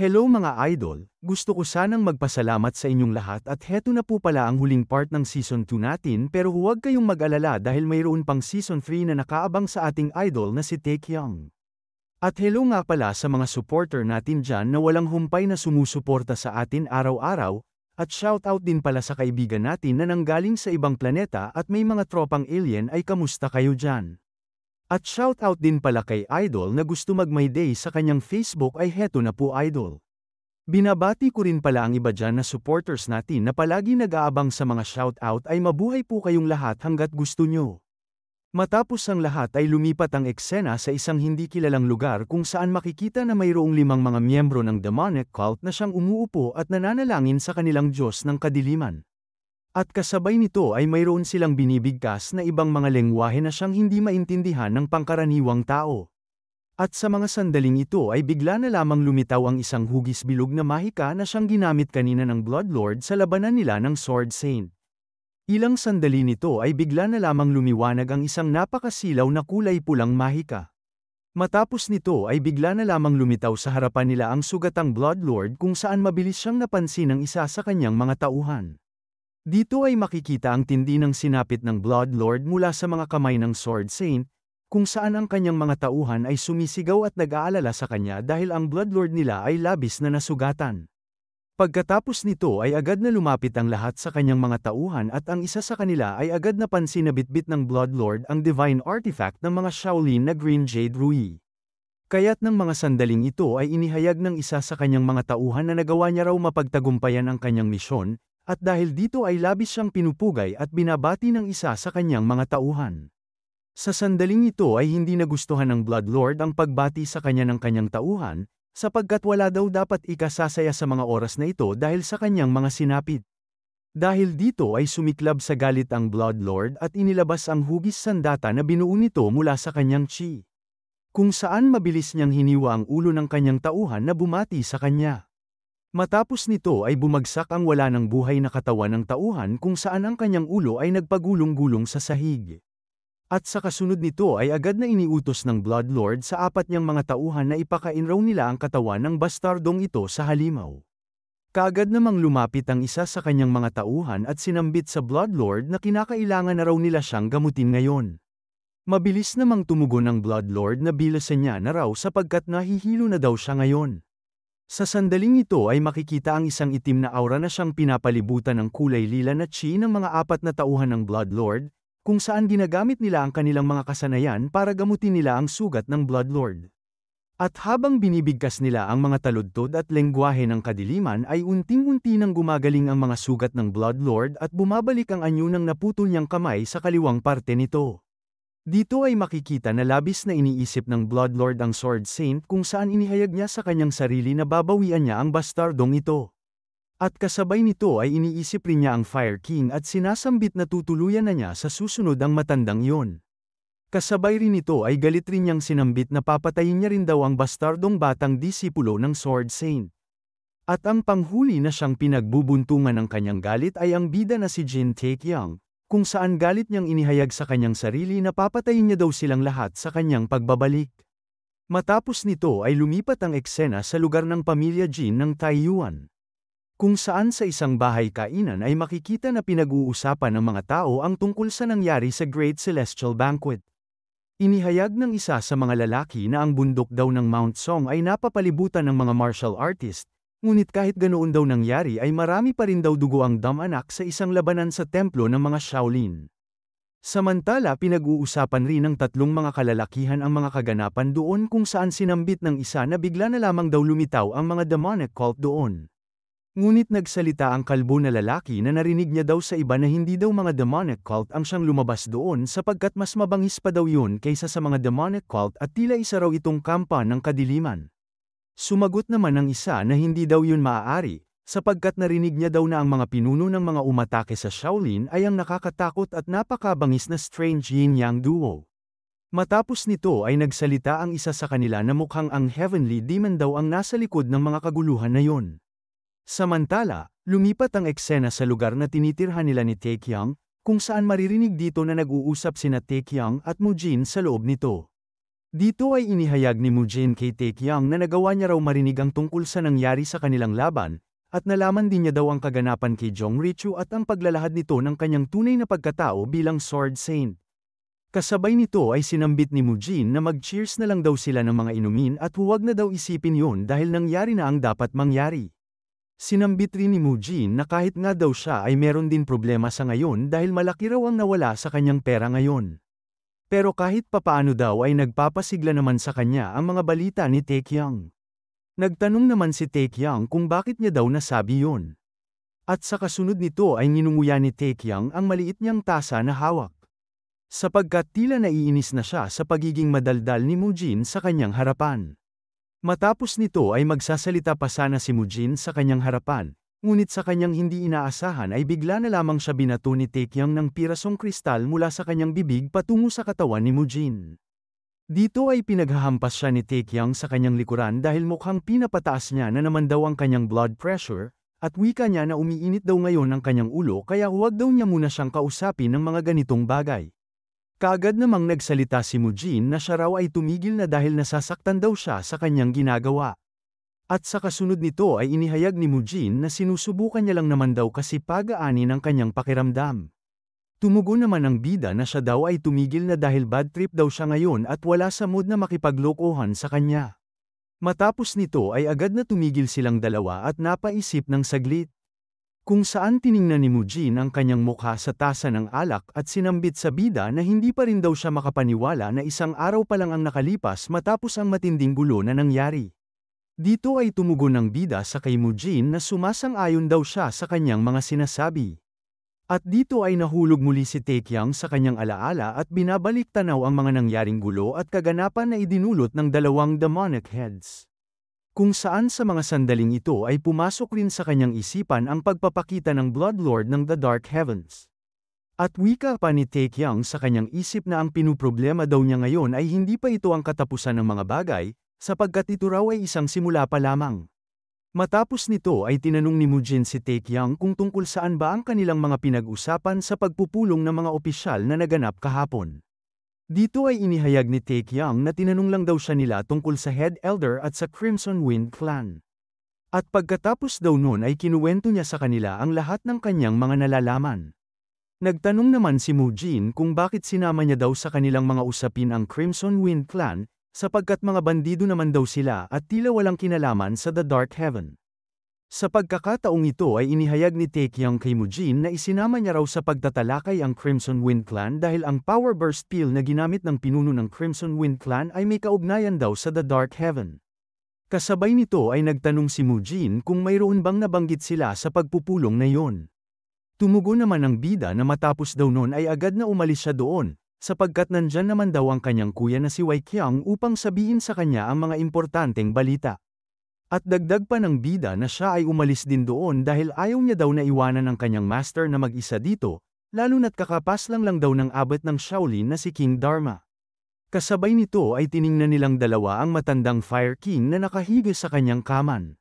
Hello mga idol, gusto ko sanang magpasalamat sa inyong lahat at heto na po pala ang huling part ng Season 2 natin pero huwag kayong mag-alala dahil mayroon pang Season 3 na nakaabang sa ating idol na si Taecyeon. At hello nga pala sa mga supporter natin dyan na walang humpay na sumusuporta sa atin araw-araw, at shoutout din pala sa kaibigan natin na nanggaling sa ibang planeta at may mga tropang alien ay kamusta kayo dyan. At shoutout din pala kay Idol na gusto mag-my day sa kanyang Facebook ay heto na po Idol. Binabati ko rin pala ang iba dyan na supporters natin na palagi nag-aabang sa mga shoutout ay mabuhay po kayong lahat hanggat gusto nyo. Matapos ang lahat ay lumipat ang eksena sa isang hindi kilalang lugar kung saan makikita na mayroong 5 mga miyembro ng demonic cult na siyang umuupo at nananalangin sa kanilang Diyos ng kadiliman. At kasabay nito ay mayroon silang binibigkas na ibang mga lengguwahe na siyang hindi maintindihan ng pangkaraniwang tao. At sa mga sandaling ito ay bigla na lamang lumitaw ang isang hugis bilog na mahika na siyang ginamit kanina ng Bloodlord sa labanan nila ng Sword Saint. Ilang sandali nito ay bigla na lamang lumiwanag ang isang napakasilaw na kulay pulang mahika. Matapos nito ay bigla na lamang lumitaw sa harapan nila ang sugatang Bloodlord kung saan mabilis siyang napansin ng isa sa kanyang mga tauhan. Dito ay makikita ang tindi ng sinapit ng Bloodlord mula sa mga kamay ng Sword Saint, kung saan ang kanyang mga tauhan ay sumisigaw at nag-aalala sa kanya dahil ang Bloodlord nila ay labis na nasugatan. Pagkatapos nito ay agad na lumapit ang lahat sa kanyang mga tauhan at ang isa sa kanila ay agad na pansin na bitbit ng Bloodlord ang divine artifact ng mga Shaolin na Green Jade Rui. Kaya't ng mga sandaling ito ay inihayag ng isa sa kanyang mga tauhan na nagawa niya raw mapagtagumpayan ang kanyang misyon, at dahil dito ay labis siyang pinupugay at binabati ng isa sa kanyang mga tauhan. Sa sandaling ito ay hindi nagustuhan ng Bloodlord ang pagbati sa kanya ng kanyang tauhan, sapagkat wala daw dapat ikasasaya sa mga oras na ito dahil sa kanyang mga sinapit. Dahil dito ay sumiklab sa galit ang Bloodlord at inilabas ang hugis sandata na binuo nito mula sa kanyang chi. Kung saan mabilis niyang hiniwa ang ulo ng kanyang tauhan na bumati sa kanya. Matapos nito ay bumagsak ang wala ng buhay na katawan ng tauhan kung saan ang kanyang ulo ay nagpagulong-gulong sa sahig. At sa kasunod nito ay agad na iniutos ng Bloodlord sa 4 niyang mga tauhan na ipakain raw nila ang katawan ng bastardong ito sa halimaw. Kaagad namang lumapit ang isa sa kanyang mga tauhan at sinambit sa Bloodlord na kinakailangan na raw nila siyang gamutin ngayon. Mabilis namang tumugon ng Bloodlord na bilasan niya na raw sapagkat nahihilo na daw siya ngayon. Sa sandaling ito ay makikita ang isang itim na aura na siyang pinapalibutan ng kulay lila na chi ng mga 4 na tauhan ng Bloodlord, kung saan ginagamit nila ang kanilang mga kasanayan para gamutin nila ang sugat ng Bloodlord. At habang binibigkas nila ang mga taludtod at lengguwahe ng kadiliman ay unting-unti nang gumagaling ang mga sugat ng Bloodlord at bumabalik ang anyo ng naputol niyang kamay sa kaliwang parte nito. Dito ay makikita na labis na iniisip ng Bloodlord ang Sword Saint kung saan inihayag niya sa kanyang sarili na babawian niya ang bastardong ito. At kasabay nito ay iniisip rin niya ang Fire King at sinasambit na tutuluyan na niya sa susunod ang matandang iyon. Kasabay rin nito ay galit rin niyang sinambit na papatayin niya rin daw ang bastardong batang disipulo ng Sword Saint. At ang panghuli na siyang pinagbubuntungan ng kanyang galit ay ang bida na si Jin Taecyeon, kung saan galit niyang inihayag sa kanyang sarili na papatayin niya daw silang lahat sa kanyang pagbabalik. Matapos nito ay lumipat ang eksena sa lugar ng pamilya Jin ng Taiyuan. Kung saan sa isang bahay kainan ay makikita na pinag-uusapan ng mga tao ang tungkol sa nangyari sa Great Celestial Banquet. Inihayag ng isa sa mga lalaki na ang bundok daw ng Mount Song ay napapalibutan ng mga martial artist, ngunit kahit ganoon daw nangyari ay marami pa rin daw dugo ang damanak sa isang labanan sa templo ng mga Shaolin. Samantala pinag-uusapan rin ng 3 mga kalalakihan ang mga kaganapan doon kung saan sinambit ng isa na bigla na lamang daw lumitaw ang mga demonic cult doon. Ngunit nagsalita ang kalbo na lalaki na narinig niya daw sa iba na hindi daw mga demonic cult ang siyang lumabas doon sapagkat mas mabangis pa daw yun kaysa sa mga demonic cult at tila isa raw itong kampa ng kadiliman. Sumagot naman ang isa na hindi daw yun maaari, sapagkat narinig niya daw na ang mga pinuno ng mga umatake sa Shaolin ay ang nakakatakot at napakabangis na strange yin-yang duo. Matapos nito ay nagsalita ang isa sa kanila na mukhang ang Heavenly Demon daw ang nasa likod ng mga kaguluhan na yon. Samantala, lumipat ang eksena sa lugar na tinitirhan nila ni Taecyeon, kung saan maririnig dito na nag-uusap sina Taecyeon at Mujin sa loob nito. Dito ay inihayag ni Mujin kay Taekyang na nagawa niya raw marinig ang tungkol sa nangyari sa kanilang laban, at nalaman din niya daw ang kaganapan kay Jongrichu at ang paglalahad nito ng kanyang tunay na pagkatao bilang Sword Saint. Kasabay nito ay sinambit ni Mujin na mag-cheers na lang daw sila ng mga inumin at huwag na daw isipin yun dahil nangyari na ang dapat mangyari. Sinambit rin ni Mujin na kahit nga daw siya ay meron din problema sa ngayon dahil malaki raw ang nawala sa kanyang pera ngayon. Pero kahit papaano daw ay nagpapasigla naman sa kanya ang mga balita ni Taekyang. Nagtanong naman si Taekyang kung bakit niya daw nasabi yun. At sa kasunod nito ay ninunguya ni Taekyang ang maliit niyang tasa na hawak. Sapagkat tila naiinis na siya sa pagiging madaldal ni Mujin sa kanyang harapan. Matapos nito ay magsasalita pa sana si Mujin sa kanyang harapan, ngunit sa kanyang hindi inaasahan ay bigla na lamang siya binato ni Taekyang ng pirasong kristal mula sa kanyang bibig patungo sa katawan ni Mujin. Dito ay pinaghahampas siya ni Taekyang sa kanyang likuran dahil mukhang pinapataas niya na naman daw ang kanyang blood pressure, at wika niya na umiinit daw ngayon ang kanyang ulo kaya huwag daw niya muna siyang kausapin ng mga ganitong bagay. Kaagad namang nagsalita si Mujin na siya raw ay tumigil na dahil nasasaktan daw siya sa kanyang ginagawa. At sa kasunod nito ay inihayag ni Mujin na sinusubukan niya lang naman daw kasi pagaanin ang kanyang pakiramdam. Tumugon naman ang bida na siya daw ay tumigil na dahil bad trip daw siya ngayon at wala sa mood na makipaglokohan sa kanya. Matapos nito ay agad na tumigil silang dalawa at napaisip ng saglit. Kung saan tiningnan ni Mujin ang kanyang mukha sa tasa ng alak at sinambit sa bida na hindi pa rin daw siya makapaniwala na isang araw pa lang ang nakalipas matapos ang matinding gulo na nangyari. Dito ay tumugon ng bida sa kay Mujin na sumasang-ayon daw siya sa kanyang mga sinasabi. At dito ay nahulog muli si Taekyang sa kanyang alaala at binabalik tanaw ang mga nangyaring gulo at kaganapan na idinulot ng dalawang demonic heads. Kung saan sa mga sandaling ito ay pumasok rin sa kanyang isipan ang pagpapakita ng Bloodlord ng The Dark Heavens. At wika pa ni Taekyang sa kanyang isip na ang pinuproblema daw niya ngayon ay hindi pa ito ang katapusan ng mga bagay, sapagkat ito raw ay isang simula pa lamang. Matapos nito ay tinanong ni Mujin si Taekyang kung tungkol saan ba ang kanilang mga pinag-usapan sa pagpupulong ng mga opisyal na naganap kahapon. Dito ay inihayag ni Taekyang na tinanong lang daw siya nila tungkol sa Head Elder at sa Crimson Wind Clan. At pagkatapos daw nun ay kinuwento niya sa kanila ang lahat ng kanyang mga nalalaman. Nagtanong naman si Mujin kung bakit sinama niya daw sa kanilang mga usapin ang Crimson Wind Clan, sapagkat mga bandido naman daw sila at tila walang kinalaman sa The Dark Heaven. Sa pagkakataong ito ay inihayag ni Taekyang kay Mujin na isinama niya raw sa pagtatalakay ang Crimson Wind Clan dahil ang Power Burst Pill na ginamit ng pinuno ng Crimson Wind Clan ay may kaugnayan daw sa The Dark Heaven. Kasabay nito ay nagtanong si Mujin kung mayroon bang nabanggit sila sa pagpupulong na iyon. Tumugon naman ang bida na matapos daw noon ay agad na umalis siya doon, sapagkat nandyan naman daw ang kanyang kuya na si Waikyang upang sabihin sa kanya ang mga importanteng balita. At dagdag pa ng bida na siya ay umalis din doon dahil ayaw niya daw na iwanan ang kanyang master na mag-isa dito, lalo na't kakapas lang daw ng abot ng Shaolin na si King Dharma. Kasabay nito ay tiningnan nilang dalawa ang matandang Fire King na nakahiga sa kanyang kaman.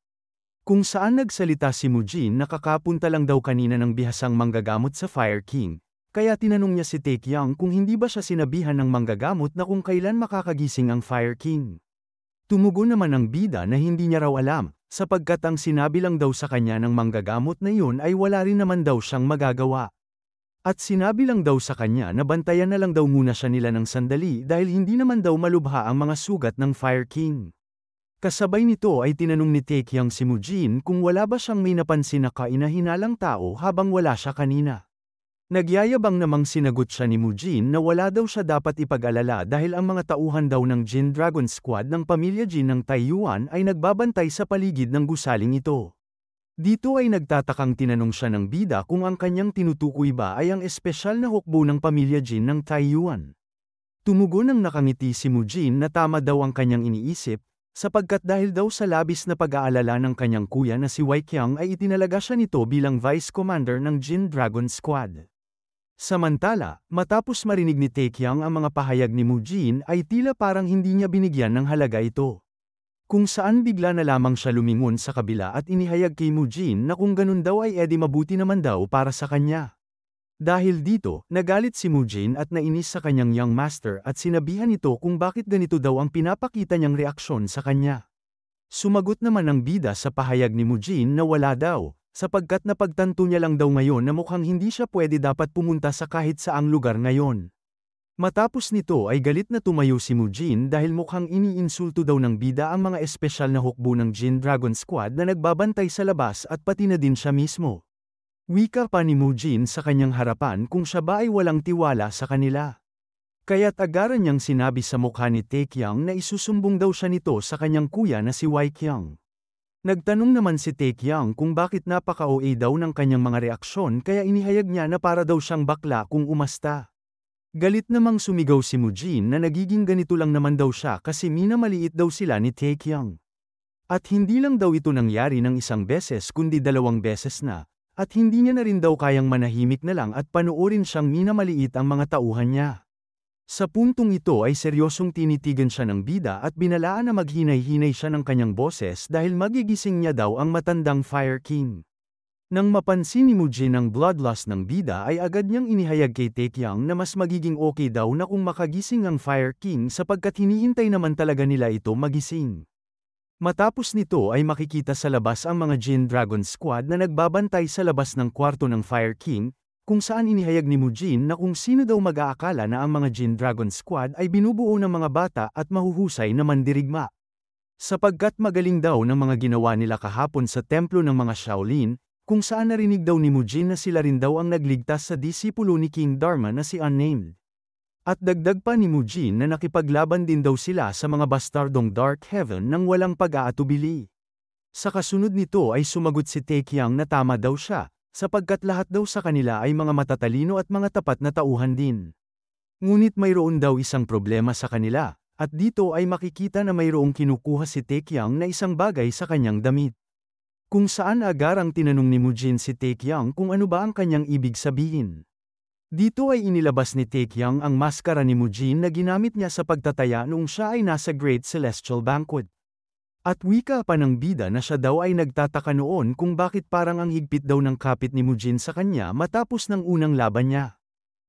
Kung saan nagsalita si Mujin na kakapunta lang daw kanina ng bihasang manggagamot sa Fire King, kaya tinanong niya si Taekyang kung hindi ba siya sinabihan ng manggagamot na kung kailan makakagising ang Fire King. Tumugon naman ang bida na hindi niya raw alam, sapagkat ang sinabi lang daw sa kanya ng manggagamot na iyon ay wala rin naman daw siyang magagawa. At sinabi lang daw sa kanya na bantayan na lang daw muna siya nila ng sandali dahil hindi naman daw malubha ang mga sugat ng Fire King. Kasabay nito ay tinanong ni Taekyang si Mujin kung wala ba siyang may napansin na kainahinalang tao habang wala siya kanina. Nagyayabang namang sinagot siya ni Mujin na wala daw siya dapat ipag-alala dahil ang mga tauhan daw ng Jin Dragon Squad ng pamilya Jin ng Taiyuan ay nagbabantay sa paligid ng gusaling ito. Dito ay nagtatakang tinanong siya ng bida kung ang kanyang tinutukoy ba ay ang espesyal na hukbo ng pamilya Jin ng Taiyuan. Tumugon ng nakangiti si Mujin na tama daw ang kanyang iniisip, sapagkat dahil daw sa labis na pag-aalala ng kanyang kuya na si Waikyang ay itinalaga siya nito bilang Vice Commander ng Jin Dragon Squad. Samantala, matapos marinig ni Taekyang ang mga pahayag ni Mujin ay tila parang hindi niya binigyan ng halaga ito. Kung saan bigla na lamang siya lumingon sa kabila at inihayag kay Mujin na kung ganun daw ay edi mabuti naman daw para sa kanya. Dahil dito, nagalit si Mujin at nainis sa kanyang young master at sinabihan ito kung bakit ganito daw ang pinapakita niyang reaksyon sa kanya. Sumagot naman ang bida sa pahayag ni Mujin na wala daw, sapagkat napagtanto niya lang daw ngayon na mukhang hindi siya pwede dapat pumunta sa kahit saang lugar ngayon. Matapos nito ay galit na tumayo si Mujin dahil mukhang iniinsulto daw ng bida ang mga espesyal na hukbo ng Jin Dragon Squad na nagbabantay sa labas at pati na din siya mismo. Wika pa ni Mujin sa kanyang harapan kung siya ba ay walang tiwala sa kanila. Kaya't agaran niyang sinabi sa mukha ni Taekyang na isusumbong daw siya nito sa kanyang kuya na si Waikyang. Nagtanong naman si Taekyang kung bakit napaka-OA daw ng kanyang mga reaksyon kaya inihayag niya na para daw siyang bakla kung umasta. Galit namang sumigaw si Mujin na nagiging ganito lang naman daw siya kasi minamaliit daw sila ni Taekyang. At hindi lang daw ito nangyari ng isang beses kundi 2 beses na. At hindi niya na rin daw kayang manahimik na lang at panoorin siyang minamaliit ang mga tauhan niya. Sa puntong ito ay seryosong tinitigan siya ng bida at binalaan na maghinay-hinay siya ng kanyang boses dahil magigising niya daw ang matandang Fire King. Nang mapansin ni Mujin ang bloodlust ng bida ay agad niyang inihayag kay Taekyang na mas magiging okay daw na kung makagising ang Fire King sapagkat hinihintay naman talaga nila ito magising. Matapos nito ay makikita sa labas ang mga Jin Dragon Squad na nagbabantay sa labas ng kwarto ng Fire King, kung saan inihayag ni Mujin na kung sino daw mag-aakala na ang mga Jin Dragon Squad ay binubuo ng mga bata at mahuhusay na mandirigma. Sapagkat magaling daw ng mga ginawa nila kahapon sa templo ng mga Shaolin, kung saan narinig daw ni Mujin na sila rin daw ang nagligtas sa disipulo ni King Dharma na si Unnamed. At dagdag pa ni Mujin na nakipaglaban din daw sila sa mga bastardong Dark Heaven nang walang pag-aatubili. Sa kasunod nito ay sumagot si Taekyang na tama daw siya, sapagkat lahat daw sa kanila ay mga matatalino at mga tapat na tauhan din. Ngunit mayroon daw isang problema sa kanila, at dito ay makikita na mayroong kinukuha si Taekyang na isang bagay sa kanyang damit. Kung saan agarang tinanong ni Mujin si Taekyang kung ano ba ang kanyang ibig sabihin. Dito ay inilabas ni Taekyang ang maskara ni Mujin na ginamit niya sa pagtataya noong siya ay nasa Great Celestial Banquet. At wika pa ng bida na siya daw ay nagtataka noon kung bakit parang ang higpit daw ng kapit ni Mujin sa kanya matapos ng unang laban niya.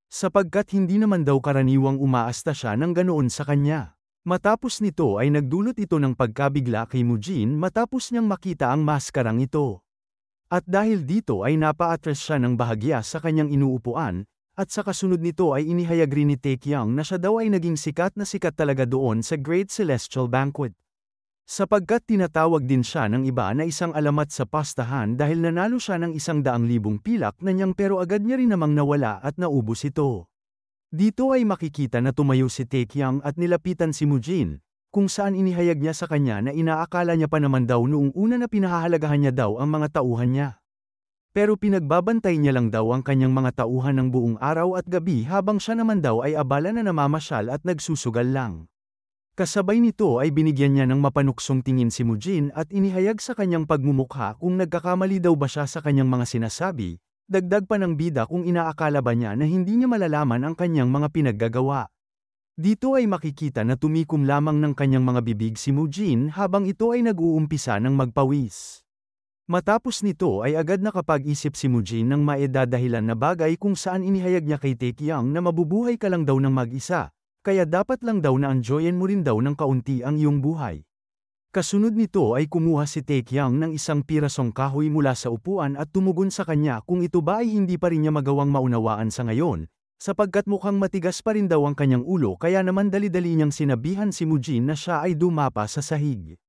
Sapagkat hindi naman daw karaniwang umaasta siya ng ganoon sa kanya. Matapos nito ay nagdulot ito ng pagkabigla kay Mujin matapos niyang makita ang maskarang ito. At dahil dito ay napa-atras siya ng bahagya sa kanyang inuupuan, at sa kasunod nito ay inihayag rin ni Taekyang na siya daw ay naging sikat na sikat talaga doon sa Great Celestial Banquet. Sapagkat tinatawag din siya ng iba na isang alamat sa pastahan dahil nanalo siya ng 100,000 pilak na niyang pero agad niya rin namang nawala at naubos ito. Dito ay makikita na tumayo si Taekyang at nilapitan si Mujin, kung saan inihayag niya sa kanya na inaakala niya pa naman daw noong una na pinahahalagahan niya daw ang mga tauhan niya. Pero pinagbabantay niya lang daw ang kanyang mga tauhan ng buong araw at gabi habang siya naman daw ay abala na namamasyal at nagsusugal lang. Kasabay nito ay binigyan niya ng mapanuksong tingin si Mujin at inihayag sa kanyang pagmumukha kung nagkakamali daw ba siya sa kanyang mga sinasabi, dagdag pa ng bida kung inaakala ba niya na hindi niya malalaman ang kanyang mga pinaggagawa. Dito ay makikita na tumikom lamang ng kanyang mga bibig si Mujin habang ito ay nag-uumpisa ng magpawis. Matapos nito ay agad nakapag-isip si Mujin ng maedadahilan na bagay kung saan inihayag niya kay Taekyang na mabubuhay ka lang daw ng mag-isa, kaya dapat lang daw na enjoyin mo rin daw ng kaunti ang iyong buhay. Kasunod nito ay kumuha si Taekyang ng isang pirasong kahoy mula sa upuan at tumugon sa kanya kung ito ba ay hindi pa rin niya magawang maunawaan sa ngayon, sapagkat mukhang matigas pa rin daw ang kanyang ulo kaya naman dali-dali niyang sinabihan si Mujin na siya ay dumapa sa sahig.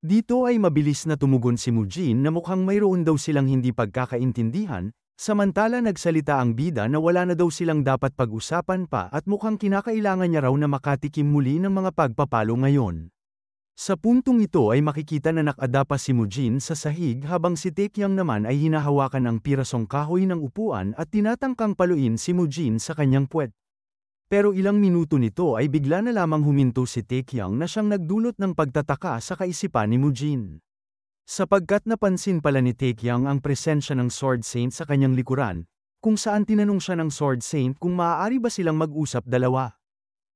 Dito ay mabilis na tumugon si Mujin na mukhang mayroon daw silang hindi pagkakaintindihan, samantala nagsalita ang bida na wala na daw silang dapat pag-usapan pa at mukhang kinakailangan niya raw na makatikim muli ng mga pagpapalo ngayon. Sa puntong ito ay makikita na nakadapa si Mujin sa sahig habang si Taekyang naman ay hinahawakan ang pirasong kahoy ng upuan at tinatangkang paluin si Mujin sa kanyang puwet. Pero ilang minuto nito ay bigla na lamang huminto si Taekyang na siyang nagdulot ng pagtataka sa kaisipan ni Mujin. Sapagkat napansin pala ni Taekyang ang presensya ng Sword Saint sa kanyang likuran, kung saan tinanong siya ng Sword Saint kung maaari ba silang mag-usap dalawa.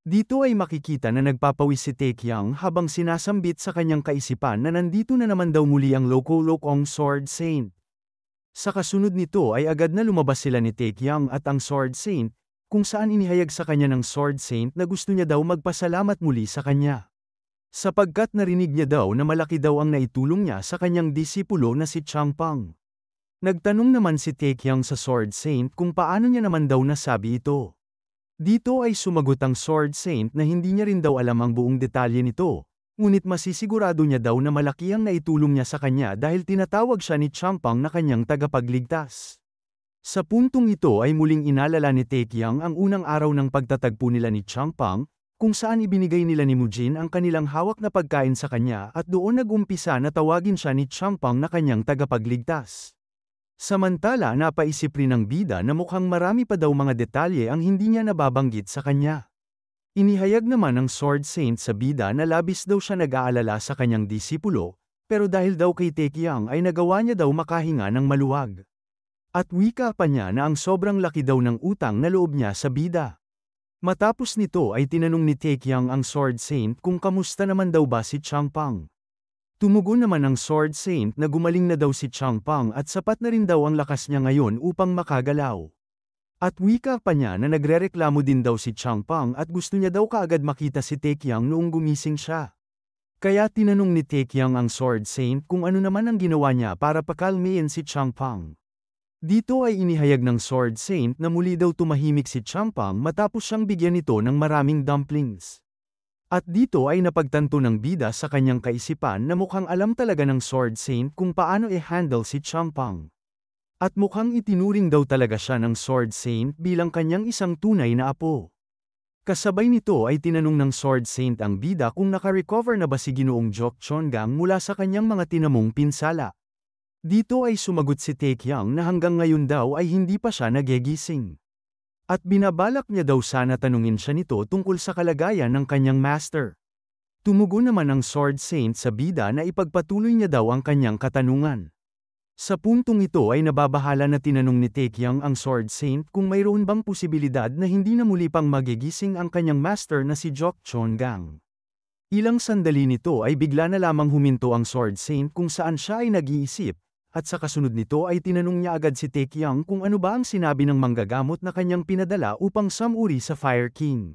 Dito ay makikita na nagpapawis si Taekyang habang sinasambit sa kanyang kaisipan na nandito na naman daw muli ang loko-lokong Sword Saint. Sa kasunod nito ay agad na lumabas sila ni Taecyeon at ang Sword Saint, kung saan inihayag sa kanya ng Sword Saint na gusto niya daw magpasalamat muli sa kanya. Sapagkat narinig niya daw na malaki daw ang naitulong niya sa kanyang disipulo na si Changpeng. Nagtanong naman si Taecyeon sa Sword Saint kung paano niya naman daw nasabi ito. Dito ay sumagot ang Sword Saint na hindi niya rin daw alam ang buong detalye nito, ngunit masisigurado niya daw na malaki ang naitulong niya sa kanya dahil tinatawag siya ni Changpeng na kanyang tagapagligtas. Sa puntong ito ay muling inalala ni Taecyeon ang unang araw ng pagtatagpo nila ni Changpeng, kung saan ibinigay nila ni Mujin ang kanilang hawak na pagkain sa kanya at doon nag-umpisa na tawagin siya ni Changpeng na kanyang tagapagligtas. Samantala napaisip rin ng bida na mukhang marami pa daw mga detalye ang hindi niya nababanggit sa kanya. Inihayag naman ng Sword Saint sa bida na labis daw siya nag-aalala sa kanyang disipulo, pero dahil daw kay Taecyeon ay nagawa niya daw makahinga ng maluwag. At wika pa niya na ang sobrang laki daw ng utang na loob niya sa bida. Matapos nito ay tinanong ni Taecyeon ang Sword Saint kung kamusta naman daw ba si Changpeng. Tumugon naman ang Sword Saint na gumaling na daw si Changpeng at sapat na rin daw ang lakas niya ngayon upang makagalaw. At wika pa niya na nagrereklamo din daw si Changpeng at gusto niya daw kaagad makita si Taecyeon noong gumising siya. Kaya tinanong ni Taecyeon ang Sword Saint kung ano naman ang ginawa niya para pakalmayin si Changpeng. Dito ay inihayag ng Sword Saint na muli daw tumahimik si Changpeng matapos siyang bigyan nito ng maraming dumplings. At dito ay napagtanto ng bida sa kanyang kaisipan na mukhang alam talaga ng Sword Saint kung paano i-handle si Changpeng. At mukhang itinuring daw talaga siya ng Sword Saint bilang kanyang isang tunay na apo. Kasabay nito ay tinanong ng Sword Saint ang bida kung naka-recover na ba si Ginoong Jok Chongang mula sa kanyang mga tinamong pinsala. Dito ay sumagot si Taecyeon na hanggang ngayon daw ay hindi pa siya nagigising. At binabalak niya daw sana tanungin siya nito tungkol sa kalagayan ng kanyang master. Tumugon naman ang Sword Saint sa bida na ipagpatuloy niya daw ang kanyang katanungan. Sa puntong ito ay nababahala na tinanong ni Taecyeon ang Sword Saint kung mayroon bang posibilidad na hindi na muli pang magigising ang kanyang master na si Jok Chongang. Ilang sandali nito ay bigla na lamang huminto ang Sword Saint kung saan siya ay nag-iisip, at sa kasunod nito ay tinanong niya agad si Taecyeon kung ano ba ang sinabi ng manggagamot na kanyang pinadala upang samuri sa Fire King.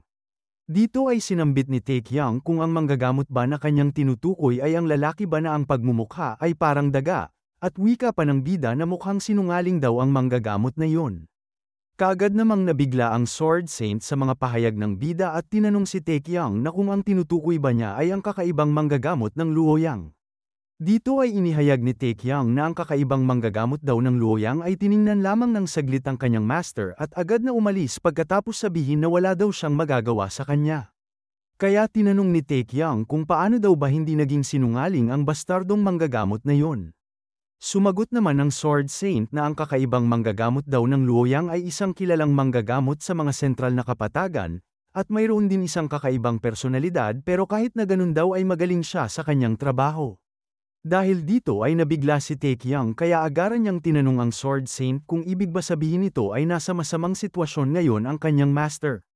Dito ay sinambit ni Taecyeon kung ang manggagamot ba na kanyang tinutukoy ay ang lalaki ba na ang pagmumukha ay parang daga, at wika pa ng bida na mukhang sinungaling daw ang manggagamot na yon. Kaagad namang nabigla ang Sword Saint sa mga pahayag ng bida at tinanong si Taecyeon na kung ang tinutukoy ba niya ay ang kakaibang manggagamot ng Luoyang. Dito ay inihayag ni Taecyeon na ang kakaibang manggagamot daw ng Luoyang ay tiningnan lamang ng saglit ang kanyang master at agad na umalis pagkatapos sabihin na wala daw siyang magagawa sa kanya. Kaya tinanong ni Taecyeon kung paano daw ba hindi naging sinungaling ang bastardong manggagamot na yon. Sumagot naman ang Sword Saint na ang kakaibang manggagamot daw ng Luoyang ay isang kilalang manggagamot sa mga sentral na kapatagan, at mayroon din isang kakaibang personalidad pero kahit na ganun daw ay magaling siya sa kanyang trabaho. Dahil dito ay nabigla si Taecyeon kaya agaran niyang tinanong ang Sword Saint kung ibig ba sabihin nito ay nasa masamang sitwasyon ngayon ang kanyang master.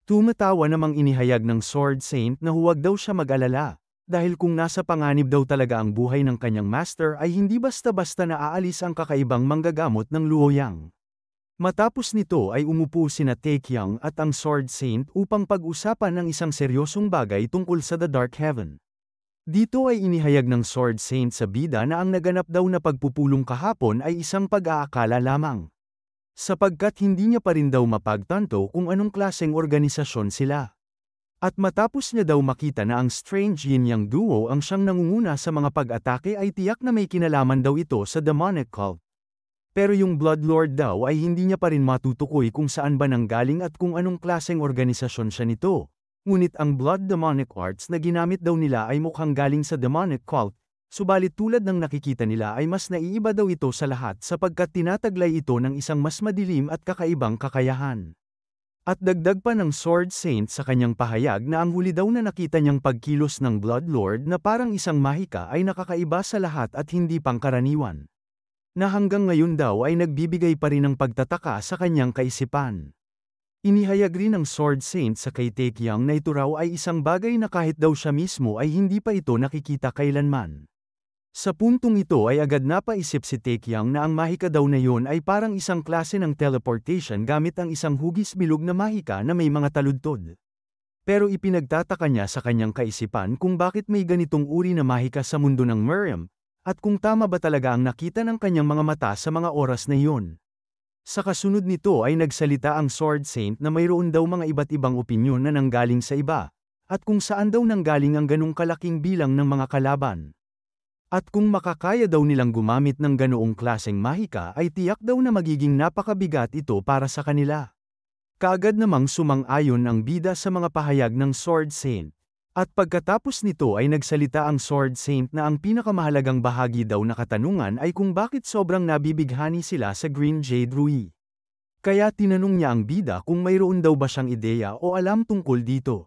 Tumatawa namang inihayag ng Sword Saint na huwag daw siya mag-alala, dahil kung nasa panganib daw talaga ang buhay ng kanyang master ay hindi basta-basta na aalis ang kakaibang manggagamot ng Luoyang. Matapos nito ay umupo sina Taecyeon at ang Sword Saint upang pag-usapan ng isang seryosong bagay tungkol sa The Dark Heaven. Dito ay inihayag ng Sword Saint sa bida na ang naganap daw na pagpupulong kahapon ay isang pag-aakala lamang. Sapagkat hindi niya pa rin daw mapagtanto kung anong klaseng organisasyon sila. At matapos niya daw makita na ang strange yin-yang duo ang siyang nangunguna sa mga pag-atake ay tiyak na may kinalaman daw ito sa demonic cult. Pero yung Bloodlord daw ay hindi niya pa rin matutukoy kung saan ba nanggaling at kung anong klaseng organisasyon siya nito. Ngunit ang Blood Demonic Arts na ginamit daw nila ay mukhang galing sa demonic cult, subalit tulad ng nakikita nila ay mas naiiba daw ito sa lahat sapagkat tinataglay ito ng isang mas madilim at kakaibang kakayahan. At dagdag pa ng Sword Saint sa kanyang pahayag na ang huli daw na nakita niyang pagkilos ng Bloodlord na parang isang mahika ay nakakaiba sa lahat at hindi pangkaraniwan. Na hanggang ngayon daw ay nagbibigay pa rin ng pagtataka sa kanyang kaisipan. Inihayag rin ng Sword Saint sa kay Taecyeon na ito raw ay isang bagay na kahit daw siya mismo ay hindi pa ito nakikita kailanman. Sa puntong ito ay agad napaisip si Taekyang na ang mahika daw na yon ay parang isang klase ng teleportation gamit ang isang hugis bilog na mahika na may mga taludtod. Pero ipinagtataka niya sa kanyang kaisipan kung bakit may ganitong uri na mahika sa mundo ng Miriam, at kung tama ba talaga ang nakita ng kanyang mga mata sa mga oras na iyon. Sa kasunod nito ay nagsalita ang Sword Saint na mayroon daw mga iba't ibang opinyon na nanggaling sa iba, at kung saan daw nanggaling ang ganong kalaking bilang ng mga kalaban. At kung makakaya daw nilang gumamit ng ganoong klaseng mahika ay tiyak daw na magiging napakabigat ito para sa kanila. Kaagad namang sumang-ayon ang bida sa mga pahayag ng Sword Saint. At pagkatapos nito ay nagsalita ang Sword Saint na ang pinakamahalagang bahagi daw na katanungan ay kung bakit sobrang nabibighani sila sa Green Jade Ruby. Kaya tinanong niya ang bida kung mayroon daw ba siyang ideya o alam tungkol dito.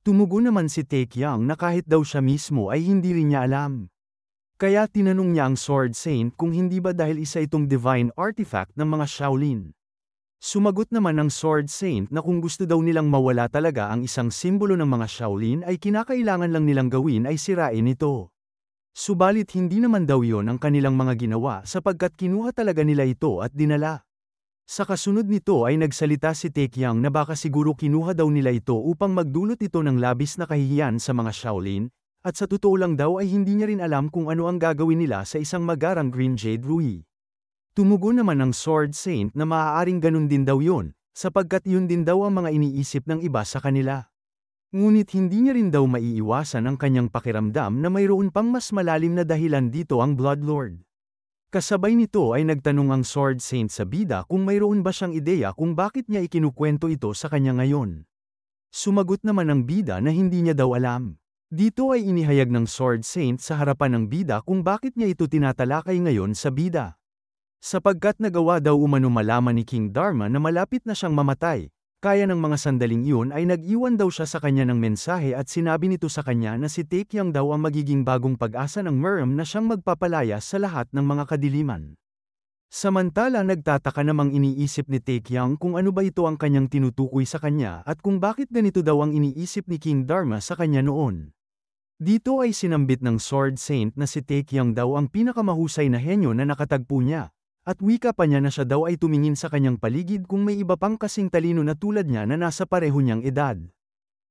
Tumugon naman si Taekyang na kahit daw siya mismo ay hindi rin niya alam. Kaya tinanong niya ang Sword Saint kung hindi ba dahil isa itong divine artifact ng mga Shaolin. Sumagot naman ang Sword Saint na kung gusto daw nilang mawala talaga ang isang simbolo ng mga Shaolin ay kinakailangan lang nilang gawin ay sirain ito. Subalit hindi naman daw yon ang kanilang mga ginawa sapagkat kinuha talaga nila ito at dinala. Sa kasunod nito ay nagsalita si Taekyang na baka siguro kinuha daw nila ito upang magdulot ito ng labis na kahihiyan sa mga Shaolin, at sa totoo lang daw ay hindi niya rin alam kung ano ang gagawin nila sa isang magarang Green Jade Ruby. Tumugon naman ang Sword Saint na maaaring ganun din daw yun, sapagkat yun din daw ang mga iniisip ng iba sa kanila. Ngunit hindi niya rin daw maiiwasan ang kanyang pakiramdam na mayroon pang mas malalim na dahilan dito ang Bloodlord. Kasabay nito ay nagtanong ang Sword Saint sa bida kung mayroon ba siyang ideya kung bakit niya ikinukwento ito sa kanya ngayon. Sumagot naman ang bida na hindi niya daw alam. Dito ay inihayag ng Sword Saint sa harapan ng bida kung bakit niya ito tinatalakay ngayon sa bida. Sapagkat nagawa daw umano malaman ni King Dharma na malapit na siyang mamatay, kaya ng mga sandaling iyon ay nag-iwan daw siya sa kanya ng mensahe at sinabi nito sa kanya na si Taekyang daw ang magiging bagong pag-asa ng Miriam na siyang magpapalaya sa lahat ng mga kadiliman. Samantala nagtataka namang iniisip ni Taekyang kung ano ba ito ang kanyang tinutukoy sa kanya at kung bakit ganito daw ang iniisip ni King Dharma sa kanya noon. Dito ay sinambit ng Sword Saint na si Taekyang daw ang pinakamahusay na henyo na nakatagpo niya. At wika pa niya na siya daw ay tumingin sa kanyang paligid kung may iba pang kasing talino na tulad niya na nasa pareho niyang edad.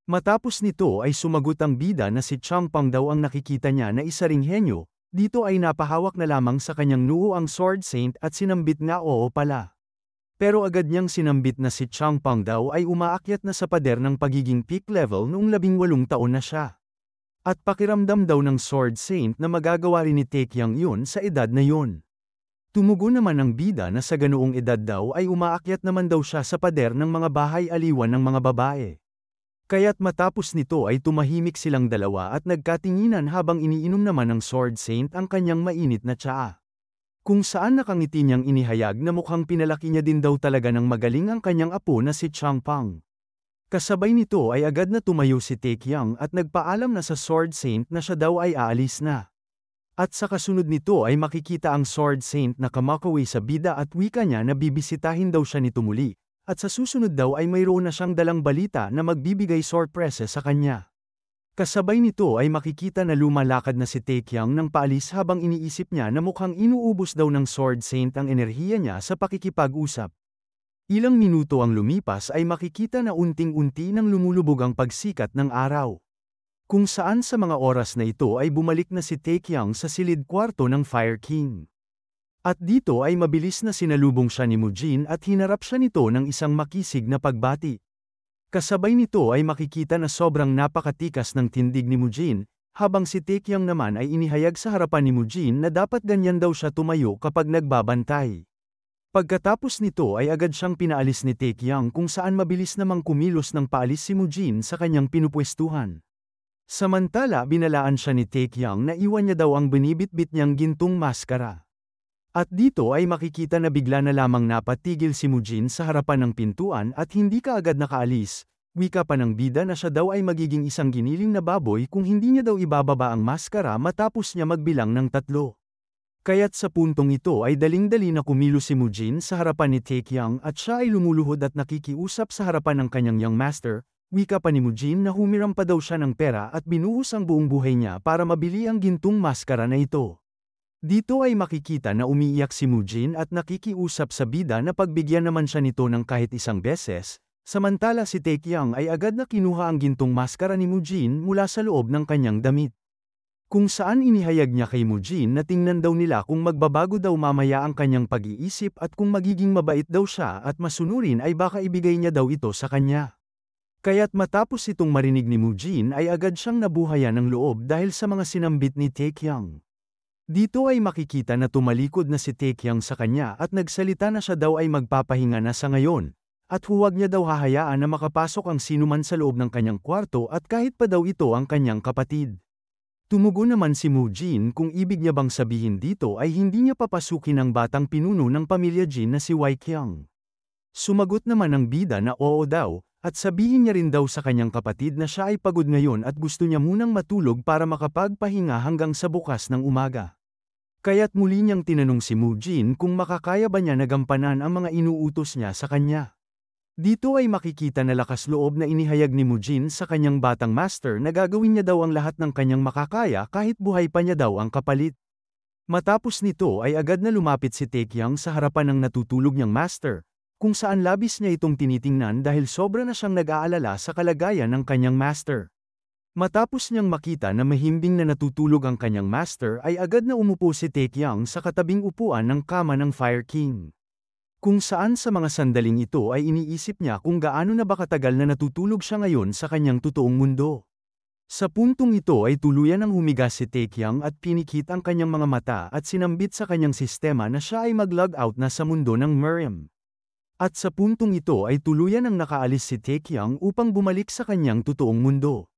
Matapos nito ay sumagot ang bida na si Changpang daw ang nakikita niya na isa ring henyo, dito ay napahawak na lamang sa kanyang noo ang Sword Saint at sinambit nga oo pala. Pero agad niyang sinambit na si Changpang daw ay umaakyat na sa pader ng pagiging peak level noong 18 taon na siya. At pakiramdam daw ng Sword Saint na magagawa rin ni Taekyang yun sa edad na yun. Tumugon naman ang bida na sa ganoong edad daw ay umaakyat naman daw siya sa pader ng mga bahay aliwan ng mga babae. Kaya't matapos nito ay tumahimik silang dalawa at nagkatinginan habang iniinom naman ng Sword Saint ang kanyang mainit na tsaa. Kung saan nakangiti niyang inihayag na mukhang pinalaki niya din daw talaga ng magaling ang kanyang apo na si Changpang. Kasabay nito ay agad na tumayo si Taekyang at nagpaalam na sa Sword Saint na siya daw ay aalis na. At sa kasunod nito ay makikita ang Sword Saint na kamakaway sa bida at wika niya na bibisitahin daw siya nito muli, at sa susunod daw ay mayroon na siyang dalang balita na magbibigay sorpresa sa kanya. Kasabay nito ay makikita na lumalakad na si Taekyang nang paalis habang iniisip niya na mukhang inuubos daw ng Sword Saint ang enerhiya niya sa pakikipag-usap. Ilang minuto ang lumipas ay makikita na unting-unti nang lumulubog ang pagsikat ng araw. Kung saan sa mga oras na ito ay bumalik na si Taekyang sa silid kwarto ng Fire King. At dito ay mabilis na sinalubong siya ni Mujin at hinarap siya nito ng isang makisig na pagbati. Kasabay nito ay makikita na sobrang napakatikas ng tindig ni Mujin, habang si Taekyang naman ay inihayag sa harapan ni Mujin na dapat ganyan daw siya tumayo kapag nagbabantay. Pagkatapos nito ay agad siyang pinaalis ni Taekyang kung saan mabilis namang kumilos ng paalis si Mujin sa kanyang pinupwestuhan. Samantala binalaan siya ni Taekyang na iwan niya daw ang binibitbit niyang gintong maskara. At dito ay makikita na bigla na lamang napatigil si Mujin sa harapan ng pintuan at hindi kaagad nakaalis, wika pa ng bida na siya daw ay magiging isang giniling na baboy kung hindi niya daw ibababa ang maskara matapos niya magbilang ng 3. Kaya't sa puntong ito ay daling-dali na kumilos si Mujin sa harapan ni Taekyang at siya ay lumuluhod at nakikiusap sa harapan ng kanyang young master, Wika pa ni Mujin na humiram pa daw siya ng pera at binuhos ang buong buhay niya para mabili ang gintong maskara na ito. Dito ay makikita na umiiyak si Mujin at nakikiusap sa bida na pagbigyan naman siya nito ng kahit isang beses, samantala si Taekyang ay agad na kinuha ang gintong maskara ni Mujin mula sa loob ng kanyang damit. Kung saan inihayag niya kay Mujin na tingnan daw nila kung magbabago daw mamaya ang kanyang pag-iisip at kung magiging mabait daw siya at masunurin ay baka ibigay niya daw ito sa kanya. Kaya't matapos itong marinig ni Mujin ay agad siyang nabuhayan ng loob dahil sa mga sinambit ni Taekyang. Dito ay makikita na tumalikod na si Taekyang sa kanya at nagsalita na siya daw ay magpapahinga na sa ngayon, at huwag niya daw hahayaan na makapasok ang sinuman sa loob ng kanyang kwarto at kahit pa daw ito ang kanyang kapatid. Tumugon naman si Mujin kung ibig niya bang sabihin dito ay hindi niya papasukin ang batang pinuno ng pamilya Jin na si Waikyang. Sumagot naman ang bida na oo daw, at sabihin niya rin daw sa kanyang kapatid na siya ay pagod ngayon at gusto niya munang matulog para makapagpahinga hanggang sa bukas ng umaga. Kaya't muli niyang tinanong si Mujin kung makakaya ba niya na gampanan ang mga inuutos niya sa kanya. Dito ay makikita na lakas loob na inihayag ni Mujin sa kanyang batang master na gagawin niya daw ang lahat ng kanyang makakaya kahit buhay pa niya daw ang kapalit. Matapos nito ay agad na lumapit si Taekyang sa harapan ng natutulog niyang master, kung saan labis niya itong tinitingnan dahil sobra na siyang nag-aalala sa kalagayan ng kanyang master. Matapos niyang makita na mahimbing na natutulog ang kanyang master ay agad na umupo si Taekyang sa katabing upuan ng kama ng Fire King. Kung saan sa mga sandaling ito ay iniisip niya kung gaano na ba katagal na natutulog siya ngayon sa kanyang totoong mundo. Sa puntong ito ay tuluyan ng humiga si Taekyang at pinikit ang kanyang mga mata at sinambit sa kanyang sistema na siya ay mag-log out na sa mundo ng Miriam. At sa puntong ito ay tuluyan ng nakaalis si Taekyang upang bumalik sa kanyang totoong mundo.